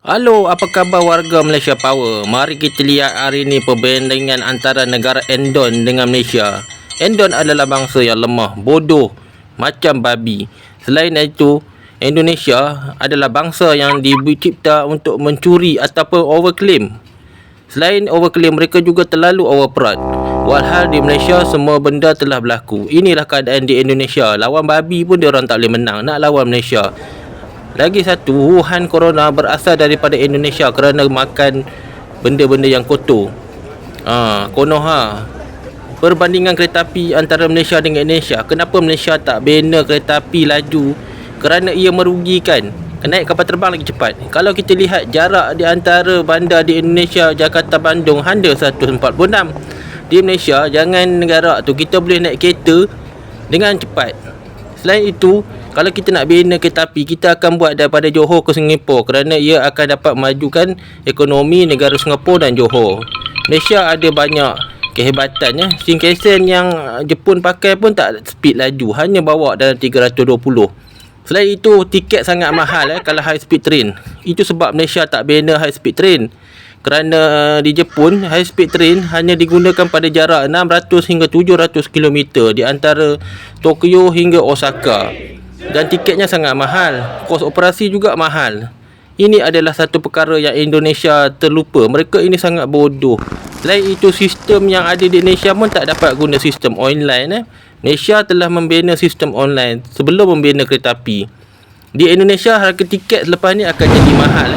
Halo, apa khabar warga Malaysia Power? Mari kita lihat hari ini perbandingan antara negara Endon dengan Malaysia. Endon adalah bangsa yang lemah, bodoh, macam babi. Selain itu, Indonesia adalah bangsa yang dicipta untuk mencuri ataupun overclaim. Selain overclaim, mereka juga terlalu overproud. Walhal di Malaysia semua benda telah berlaku. Inilah keadaan di Indonesia. Lawan babi pun dia orang tak boleh menang. Nak lawan Malaysia. Lagi satu, Wuhan Corona berasal daripada Indonesia kerana makan benda-benda yang kotor. Konoha. Perbandingan kereta api antara Malaysia dengan Indonesia. Kenapa Malaysia tak bina kereta api laju? Kerana ia merugikan. Naik kapal terbang lagi cepat. Kalau kita lihat jarak di antara bandar di Indonesia, Jakarta, Bandung hanya 146. Di Malaysia, jangan negara tu, kita boleh naik kereta dengan cepat. Selain itu, kalau kita nak bina kereta api, kita akan buat daripada Johor ke Singapura kerana ia akan dapat memajukan ekonomi negara Singapura dan Johor. Malaysia ada banyak kehebatan. Shinkansen yang Jepun pakai pun tak speed laju, hanya bawa dalam 320. Selain itu, tiket sangat mahal kalau high speed train. Itu sebab Malaysia tak bina high speed train. Kerana di Jepun, high speed train hanya digunakan pada jarak 600 hingga 700 km di antara Tokyo hingga Osaka. Dan tiketnya sangat mahal. Kos operasi juga mahal. Ini adalah satu perkara yang Indonesia terlupa. Mereka ini sangat bodoh. Selain itu, sistem yang ada di Indonesia pun tak dapat guna sistem online. Malaysia telah membina sistem online sebelum membina kereta api. Di Indonesia, harga tiket selepas ni akan jadi mahal.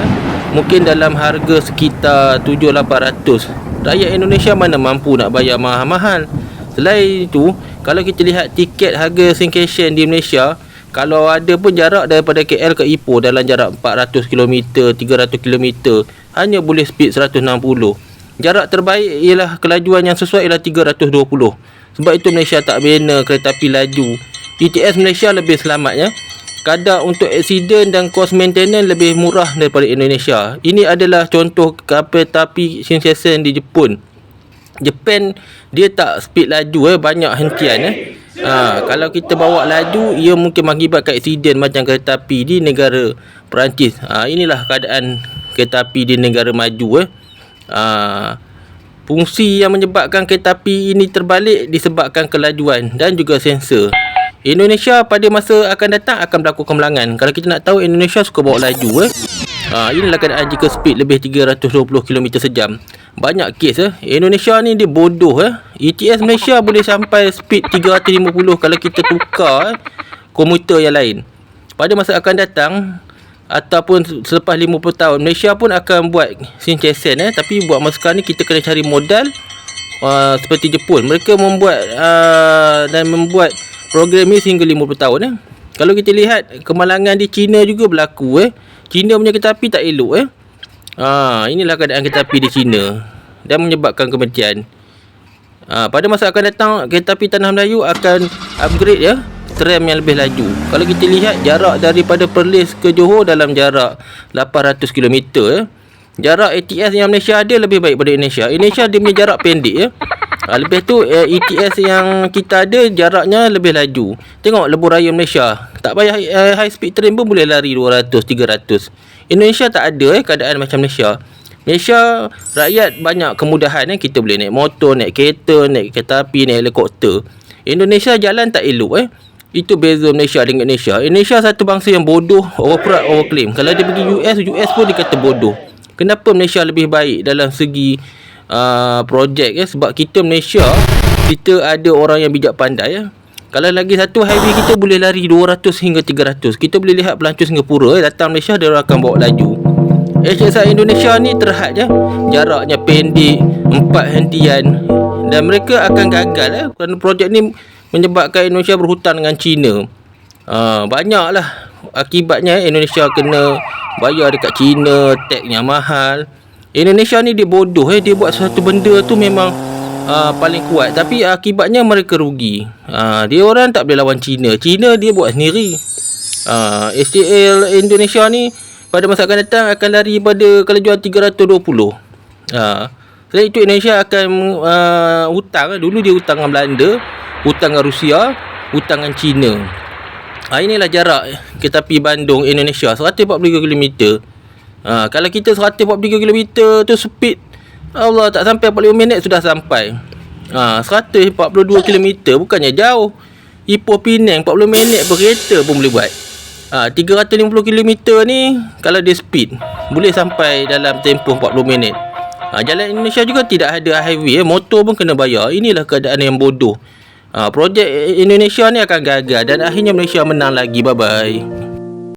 Mungkin dalam harga sekitar 7-800. Rakyat Indonesia mana mampu nak bayar mahal-mahal. Selain itu, kalau kita lihat tiket harga Shinkansen di Malaysia, kalau ada pun jarak daripada KL ke Ipoh dalam jarak 400 km, 300 km, hanya boleh speed 160. Jarak terbaik ialah kelajuan yang sesuai ialah 320. Sebab itu Malaysia tak bina kereta api laju. ETS Malaysia lebih selamat. Kadar untuk aksiden dan kos maintenance lebih murah daripada Indonesia. Ini adalah contoh kereta api Shinkansen di Jepun. Jepun dia tak speed laju, banyak hentian. Kalau kita bawa laju, ia mungkin mengakibatkan aksiden macam kereta api di negara Perancis. Inilah keadaan kereta api di negara maju. Fungsi yang menyebabkan kereta api ini terbalik disebabkan kelajuan dan juga sensor. Indonesia pada masa akan datang akan berlaku kemenangan. Kalau kita nak tahu, Indonesia suka bawa laju. Inilah keadaan jika speed lebih 320 km sejam. Banyak kes. Indonesia ni dia bodoh. ETS Malaysia boleh sampai speed 350 kalau kita tukar komuter yang lain. Pada masa akan datang ataupun selepas 50 tahun, Malaysia pun akan buat Shinkansen. Tapi buat masa sekarang ni kita kena cari modal seperti Jepun. Mereka membuat program ni sehingga 50 tahun. Kalau kita lihat, kemalangan di China juga berlaku. China punya kereta api tak elok. Inilah keadaan kereta api di China dan menyebabkan kematian. Pada masa akan datang, kereta api Tanah Melayu akan upgrade tram yang lebih laju. Kalau kita lihat, jarak daripada Perlis ke Johor dalam jarak 800 km. Jarak ATS yang Malaysia ada lebih baik pada Indonesia. Indonesia dia punya jarak pendek. Lepas tu ETS yang kita ada jaraknya lebih laju. Tengok lebuh raya Malaysia, tak payah high speed train pun boleh lari 200-300. Indonesia tak ada keadaan macam Malaysia. Malaysia rakyat banyak kemudahan. Kita boleh naik motor, naik kereta, naik kereta api, naik helikopter. Indonesia jalan tak elok. Itu beza Malaysia dengan Indonesia. Indonesia satu bangsa yang bodoh, overproud, overclaim. Kalau dia pergi US pun dikata bodoh. Kenapa Malaysia lebih baik dalam segi projek? Sebab kita Malaysia, kita ada orang yang bijak pandai. Kalau lagi satu, highway kita boleh lari 200 hingga 300. Kita boleh lihat pelancong Singapura datang Malaysia, dia akan bawa laju. HSI Indonesia ni terhad jaraknya pendek, 4 hentian, dan mereka akan gagal kerana projek ni menyebabkan Indonesia berhutang dengan China. Banyaklah akibatnya. Indonesia kena bayar dekat China, tagnya mahal. Indonesia ni dia bodoh. Dia buat satu benda tu memang paling kuat, tapi akibatnya mereka rugi. Dia orang tak boleh lawan China. China dia buat sendiri. STL Indonesia ni pada masa akan datang akan lari pada kelajuan 320. Selain itu, Indonesia akan hutang. Dulu dia hutang dengan Belanda, hutang dengan Rusia, hutang dengan China. Inilah jarak kereta api Bandung Indonesia, 143 km. Kalau kita 143 km tu speed, Allah, tak sampai 45 minit sudah sampai. 142 km bukannya jauh. Ipoh Penang 40 minit berkereta pun boleh buat. 350 km ni kalau dia speed boleh sampai dalam tempoh 40 minit. Jalan Indonesia juga tidak ada highway, motor pun kena bayar. Inilah keadaan yang bodoh. Projek Indonesia ni akan gagal dan akhirnya Malaysia menang lagi. Bye bye.